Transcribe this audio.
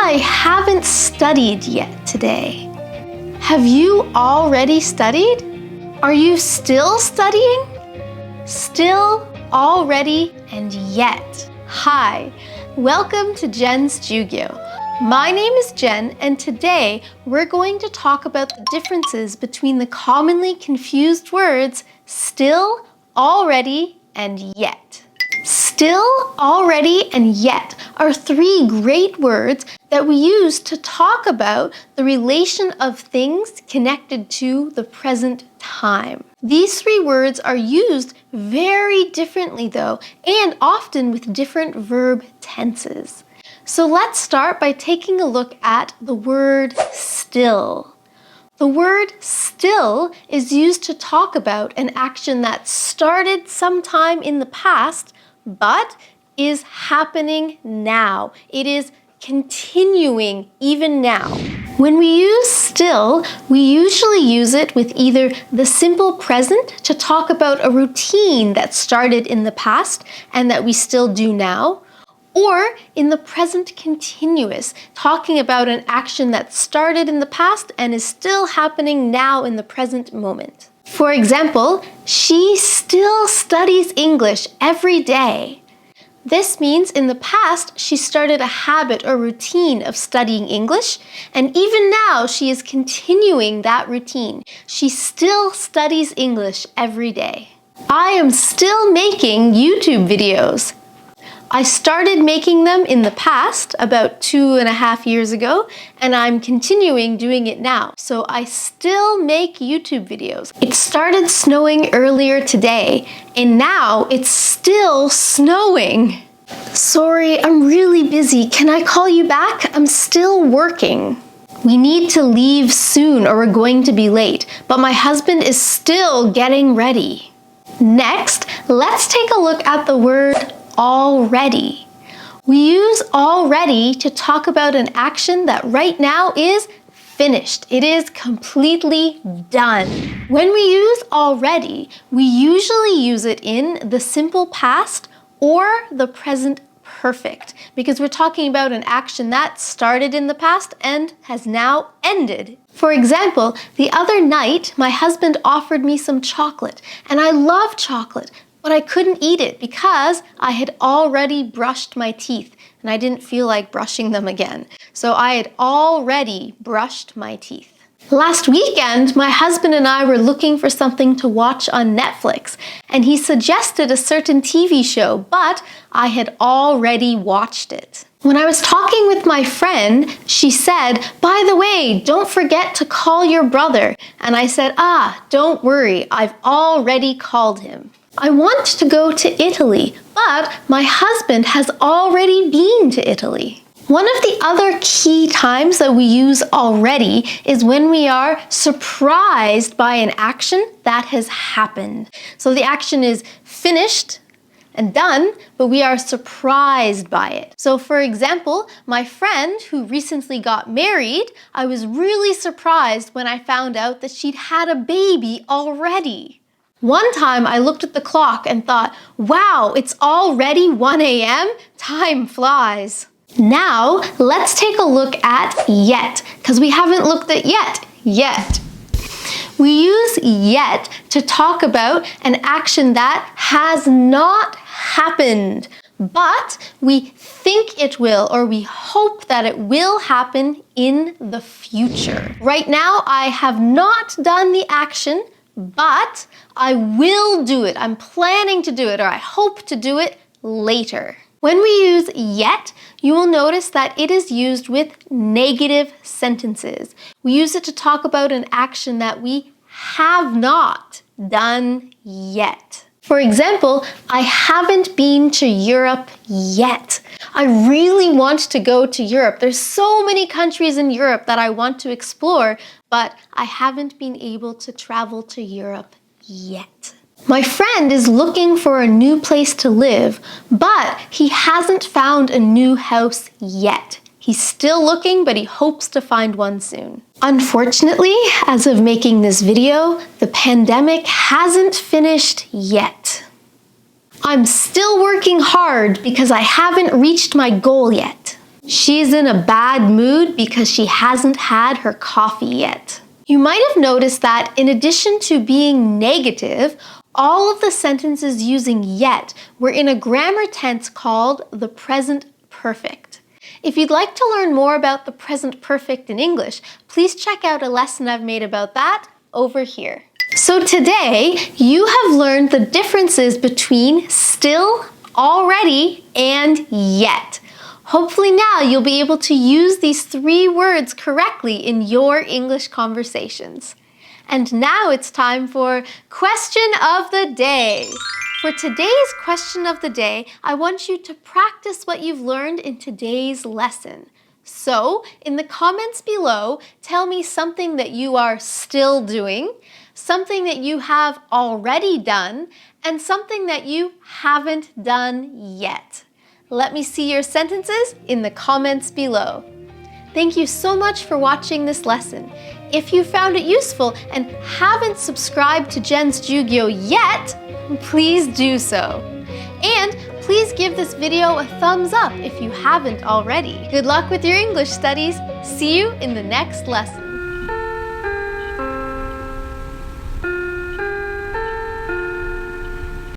I haven't studied yet today. Have you already studied? Are you still studying? Still, already, and yet. Hi, welcome to Jen's Jyugyou. My name is Jen, and today we're going to talk about the differences between the commonly confused words still, already, and yet. Still, already, and yet are three great words that we use to talk about the relation of things connected to the present time. These three words are used very differently though, and often with different verb tenses. So let's start by taking a look at the word still. The word still is used to talk about an action that started sometime in the past, but is happening now. It is continuing even now. When we use still, we usually use it with either the simple present to talk about a routine that started in the past and that we still do now, or in the present continuous, talking about an action that started in the past and is still happening now in the present moment. For example, she still studies English every day. This means in the past, she started a habit or routine of studying English, and even now she is continuing that routine. She still studies English every day. I am still making YouTube videos. I started making them in the past, about 2.5 years ago, and I'm continuing doing it now. So I still make YouTube videos. It started snowing earlier today, and now it's still snowing. Sorry, I'm really busy. Can I call you back? I'm still working. We need to leave soon or we're going to be late, but my husband is still getting ready. Next, let's take a look at the word already. We use already to talk about an action that right now is finished. It is completely done. When we use already, we usually use it in the simple past or the present perfect, because we're talking about an action that started in the past and has now ended. For example, the other night, my husband offered me some chocolate, and I love chocolate, but I couldn't eat it because I had already brushed my teeth and I didn't feel like brushing them again. So I had already brushed my teeth. Last weekend, my husband and I were looking for something to watch on Netflix, and he suggested a certain TV show, but I had already watched it. When I was talking with my friend, she said, "By the way, don't forget to call your brother." And I said, "Don't worry, I've already called him." I want to go to Italy, but my husband has already been to Italy. One of the other key times that we use already is when we are surprised by an action that has happened. So the action is finished and done, but we are surprised by it. So for example, my friend who recently got married, I was really surprised when I found out that she'd had a baby already. One time I looked at the clock and thought, wow, it's already 1 a.m. Time flies. Now, let's take a look at yet, because we haven't looked at yet. We use yet to talk about an action that has not happened, but we think it will, or we hope that it will happen in the future. Right now, I have not done the action, but I will do it. I'm planning to do it, or I hope to do it later. When we use yet, you will notice that it is used with negative sentences. We use it to talk about an action that we have not done yet. For example, I haven't been to Europe yet. I really want to go to Europe. There's so many countries in Europe that I want to explore, but I haven't been able to travel to Europe yet. My friend is looking for a new place to live, but he hasn't found a new house yet. He's still looking, but he hopes to find one soon. Unfortunately, as of making this video, the pandemic hasn't finished yet. I'm still working hard because I haven't reached my goal yet. She's in a bad mood because she hasn't had her coffee yet. You might have noticed that in addition to being negative, all of the sentences using yet were in a grammar tense called the present perfect. If you'd like to learn more about the present perfect in English, please check out a lesson I've made about that over here. So today, you have learned the differences between still, already, and yet. Hopefully now you'll be able to use these 3 words correctly in your English conversations. And now it's time for Question of the Day. For today's Question of the Day, I want you to practice what you've learned in today's lesson. So, in the comments below, tell me something that you are still doing, something that you have already done, and something that you haven't done yet. Let me see your sentences in the comments below. Thank you so much for watching this lesson. If you found it useful and haven't subscribed to Jen's Jyugyou yet, please do so. And please give this video a thumbs up if you haven't already. Good luck with your English studies. See you in the next lesson.